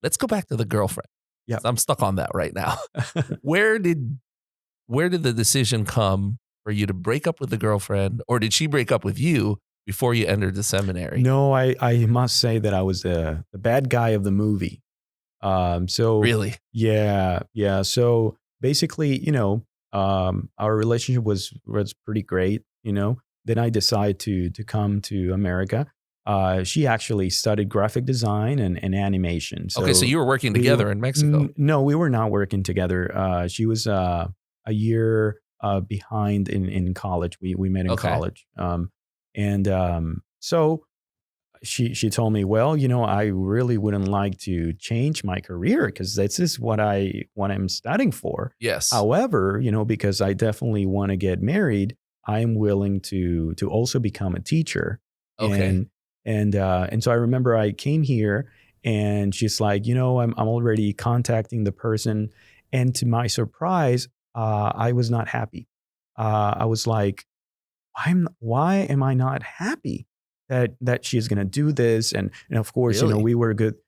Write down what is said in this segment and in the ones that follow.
let's go back to the girlfriend. Yeah. I'm stuck on that right now. Where did the decision come for you to break up with the girlfriend, or did she break up with you before you entered the seminary? No, I must say that I was the bad guy of the movie. So Really? yeah. So basically, our relationship was pretty great. Then I decided to come to America. She actually studied graphic design and animation. Okay, so you were working together in Mexico. No, we were not working together. She was a year behind in college. We met in college. So she told me, well, I really wouldn't like to change my career because this is what I'm studying for. Yes. However, because I definitely want to get married, I'm willing to also become a teacher. Okay. And so I remember I came here and she's like, I'm already contacting the person. And to my surprise, I was not happy. I was like, why am I not happy that she's going to do this? And of course, Really? we were good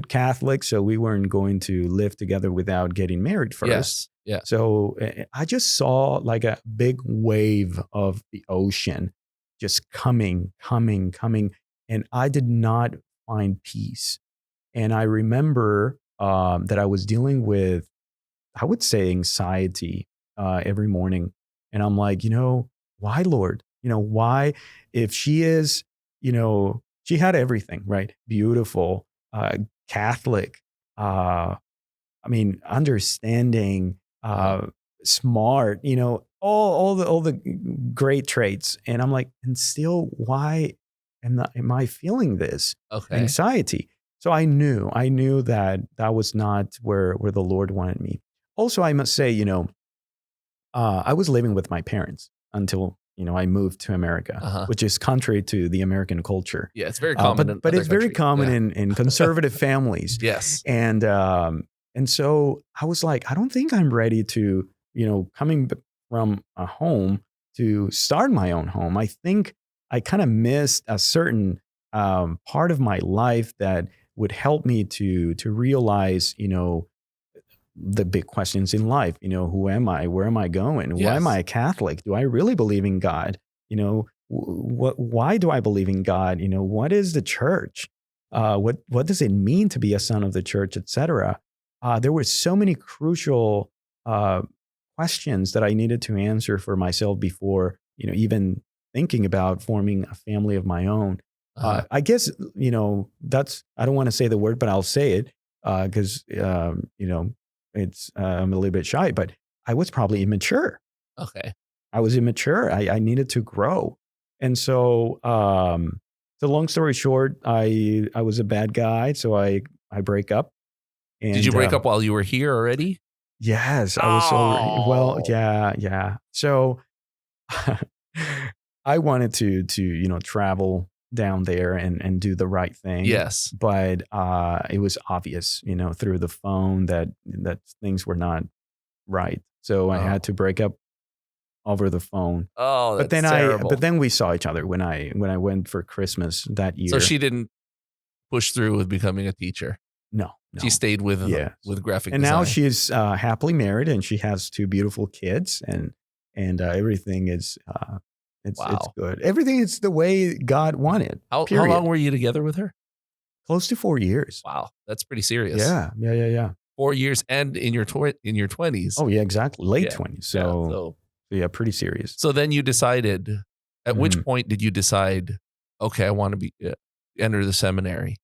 Catholics, so we weren't going to live together without getting married first. Yes. Yeah. So I just saw like a big wave of the ocean just coming. And I did not find peace. And I remember that I was dealing with, I would say, anxiety every morning. And I'm like, why, Lord? Why, if she is, she had everything, right? Beautiful, Catholic, understanding, smart, all the great traits. And I'm like, and still, why am I feeling this anxiety? So I knew that was not where the Lord wanted me. Also, I must say, I was living with my parents until I moved to America, which is contrary to the American culture. Yeah, it's very common. But it's very common in conservative families. Yes. And so I was like, I don't think I'm ready to, coming from a home to start my own home. I think I kind of missed a certain part of my life that would help me to realize, the big questions in life. Who am I? Where am I going? Yes. Why am I a Catholic? Do I really believe in God? Why do I believe in God? What is the church? What does it mean to be a son of the church, etc.? There were so many crucial questions that I needed to answer for myself before, even thinking about forming a family of my own. I guess, that's, I don't want to say the word, but I'll say it because, it's I'm a little bit shy, but I was probably immature. Okay. I was immature. I needed to grow. And so, so long story short, I was a bad guy. So I break up. And, did you break up while you were here already? Yes. I was well, yeah. So I wanted to, travel down there and do the right thing. Yes. But it was obvious, through the phone that things were not right. So I had to break up over the phone. Oh, that's terrible. But then we saw each other when I went for Christmas that year. So she didn't push through with becoming a teacher. No. She stayed with graphic and design. now she's happily married and she has 2 beautiful kids and everything is it's good. Everything is the way God wanted. How long were you together with her? Close to 4 years. Wow, that's pretty serious. Yeah. 4 years and in your 20s. Oh yeah, exactly. Late 20s. So yeah, pretty serious. So then you decided. At which point did you decide? Okay, I want to enter the seminary.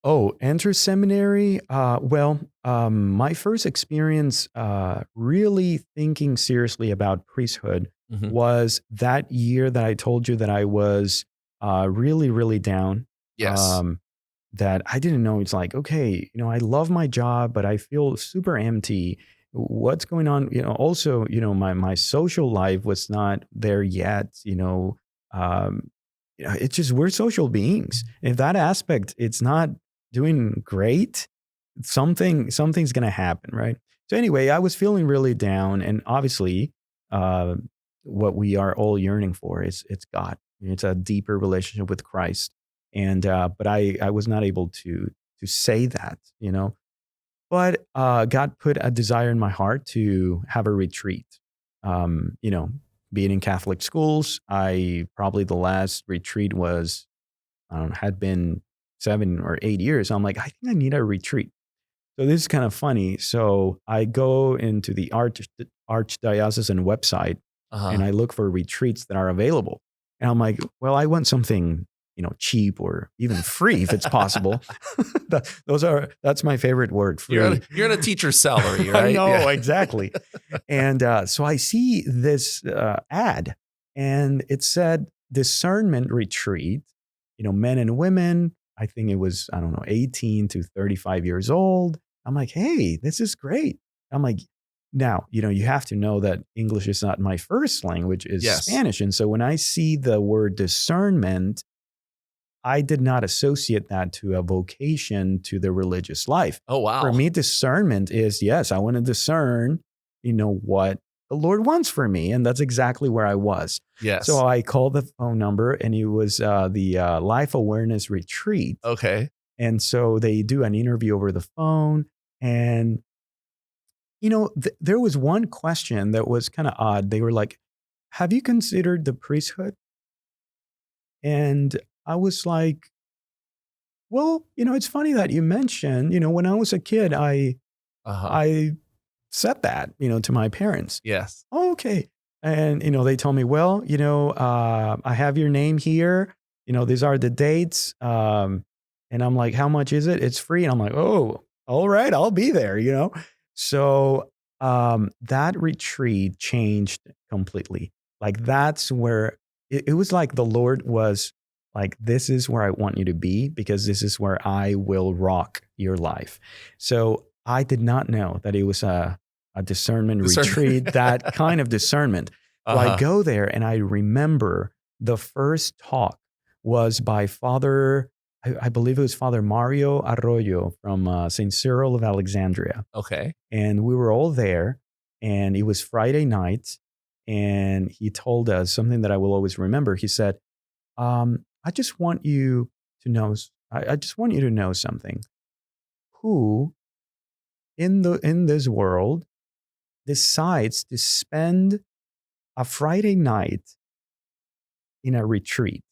Oh, enter seminary. My first experience really thinking seriously about priesthood was that year that I told you that I was really, really down. Yes. That I didn't know. It's like, okay, I love my job, but I feel super empty. What's going on? Also, my social life was not there yet. It's just, we're social beings. If that aspect, it's not doing great, something's going to happen, right? So anyway, I was feeling really down, and obviously, what we are all yearning for is it's God. It's a deeper relationship with Christ, and but I was not able to say that, But God put a desire in my heart to have a retreat. You know, being in Catholic schools, probably the last retreat was, I don't know, had been 7 or 8 years. I'm like, I think I need a retreat. So this is kind of funny. So I go into the Archdiocesan website and Uh-huh. I look for retreats that are available. And I'm like, well, I want something, cheap or even free if it's possible. That's my favorite word, free. You're on a teacher's salary, I right? know, Yeah. exactly. And so I see this ad and it said discernment retreat, men and women. I think it was, I don't know, 18 to 35 years old. I'm like, hey, this is great. I'm like, now, you have to know that English is not my first language, is Yes. Spanish. And so when I see the word discernment, I did not associate that to a vocation to the religious life. Oh, wow. For me, discernment is, yes, I want to discern, what the Lord wants for me. And that's exactly where I was. Yes. So I called the phone number and it was the Life Awareness Retreat. Okay. And so they do an interview over the phone. And, there was one question that was kind of odd. They were like, have you considered the priesthood? And I was like, well, it's funny that you mentioned, when I was a kid, Uh-huh. I said that, to my parents. Yes. Oh, okay. And, they told me, well, I have your name here. These are the dates. And I'm like, how much is it? It's free. And I'm like, oh, all right, I'll be there. So that retreat changed completely. Like that's where it was like the Lord was like, this is where I want you to be because this is where I will rock your life. So I did not know that it was a discernment retreat, that kind of discernment. So I go there and I remember the first talk was by Father, I believe it was Father Mario Arroyo from St. Cyril of Alexandria. Okay. And we were all there and it was Friday night. And he told us something that I will always remember. He said, I just want you to know, I just want you to know something. Who in this world decides to spend a Friday night in a retreat?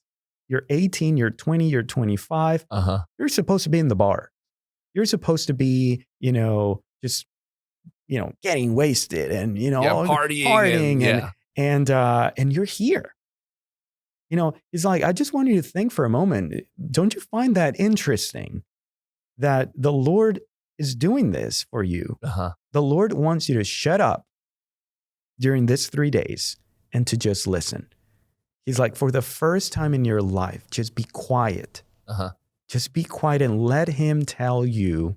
You're 18, you're 20, you're 25. You're supposed to be in the bar. You're supposed to be, just, getting wasted and, partying and you're here. He's like, I just want you to think for a moment. Don't you find that interesting that the Lord is doing this for you? The Lord wants you to shut up during this 3 days and to just listen. He's like, for the first time in your life, just be quiet. Just be quiet and let him tell you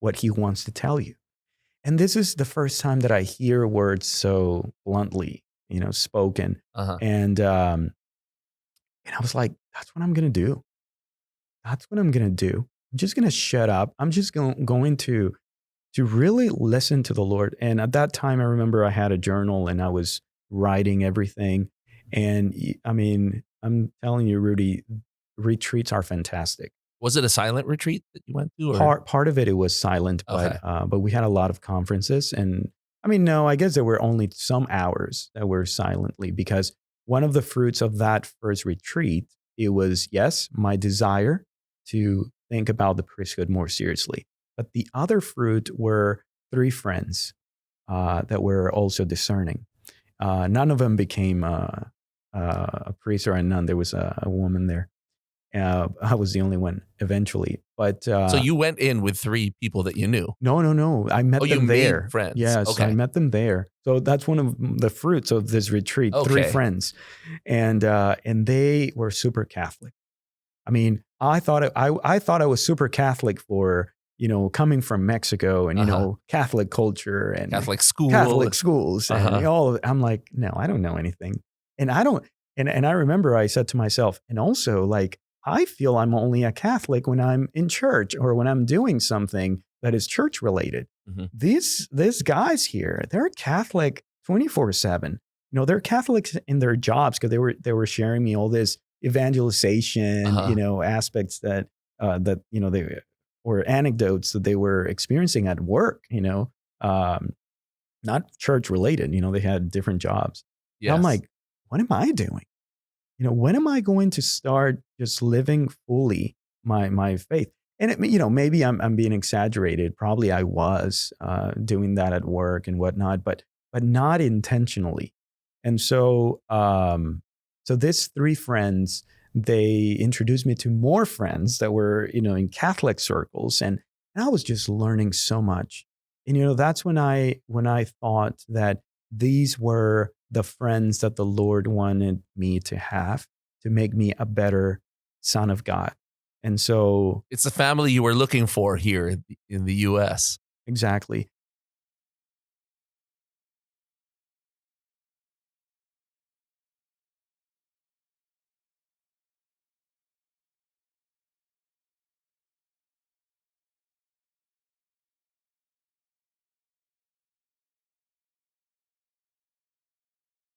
what he wants to tell you. And this is the first time that I hear words so bluntly, spoken. And I was like, that's what I'm going to do. That's what I'm going to do. I'm just going to shut up. I'm just going to really listen to the Lord. And at that time, I remember I had a journal and I was writing everything. And I mean, I'm telling you, Rudy, retreats are fantastic. Was it a silent retreat that you went to? Or? Part of it was silent, but we had a lot of conferences. And I mean, no, I guess there were only some hours that were silently, because one of the fruits of that first retreat, it was, yes, my desire to think about the priesthood more seriously. But the other fruit were 3 friends that were also discerning. None of them became a priest or a nun. There was a woman there. I was the only one eventually. But so you went in with 3 people that you knew? No. I met them there. Made friends. Yes, okay. I met them there. So that's one of the fruits of this retreat. Okay. 3 friends, and they were super Catholic. I mean, I thought I was super Catholic for coming from Mexico and Catholic culture and Catholic schools and all. I'm like, no, I don't know anything, and I don't. And I remember I said to myself, and also like, I feel I'm only a Catholic when I'm in church or when I'm doing something that is church related. These guys here, they're Catholic 24/7. They're Catholics in their jobs because they were sharing me all this evangelization, aspects that they or anecdotes that they were experiencing at work, not church related, they had different jobs. And I'm Yes. like, what am I doing? When am I going to start just living fully my faith? And maybe I'm being exaggerated. Probably I was doing that at work and whatnot, but not intentionally. And so these three friends, they introduced me to more friends that were in Catholic circles, and I was just learning so much. And that's when I thought that these were the friends that the Lord wanted me to have to make me a better son of God. And so It's the family you were looking for here in the US. exactly.